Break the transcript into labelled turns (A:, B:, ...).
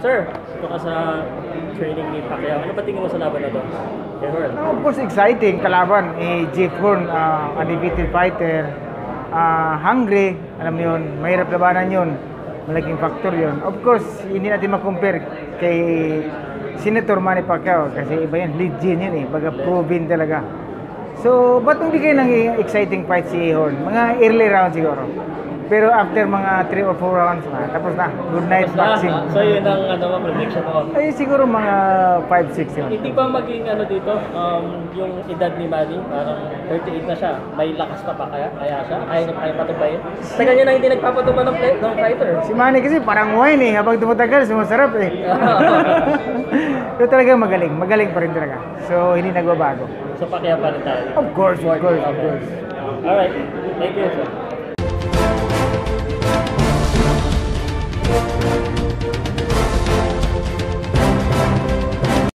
A: Sir, ito ka sa training ni Pacquiao. Ano pa tingin mo sa laban na to? Kay Horn?
B: Of course, exciting. Kalaban, Jeff Horn, undefeated fighter. Hungry, alam mo yun, mahirap labanan yun. Malaking factor yun. Of course, hindi natin makompare kay Senator Manny Pacquiao kasi iba yan, legend yun eh. Baga proven talaga. So, ba't hindi kayo nang exciting fight si Horn? Mga early round siguro. Pero after mga 3 or 4 rounds na, tapos na. Good night boxing.
A: So yun ang prediction mo.
B: Ay, siguro mga 5-6 yun.
A: Hindi ba maging dito, yung edad ni Manny, parang 38 na siya, may lakas pa kaya siya? Kaya niya pa patubayin? Sa kanya na hindi nagpapatuba ng fighter.
B: Si Manny kasi parang wine eh, habang tumatagal, sumasarap eh. Pero talaga magaling, magaling pa rin talaga. So, hindi nagbabago.
A: So Pacquiao pa rin tayo.
B: Of course, of course, of course.
A: Alright, thank you sir.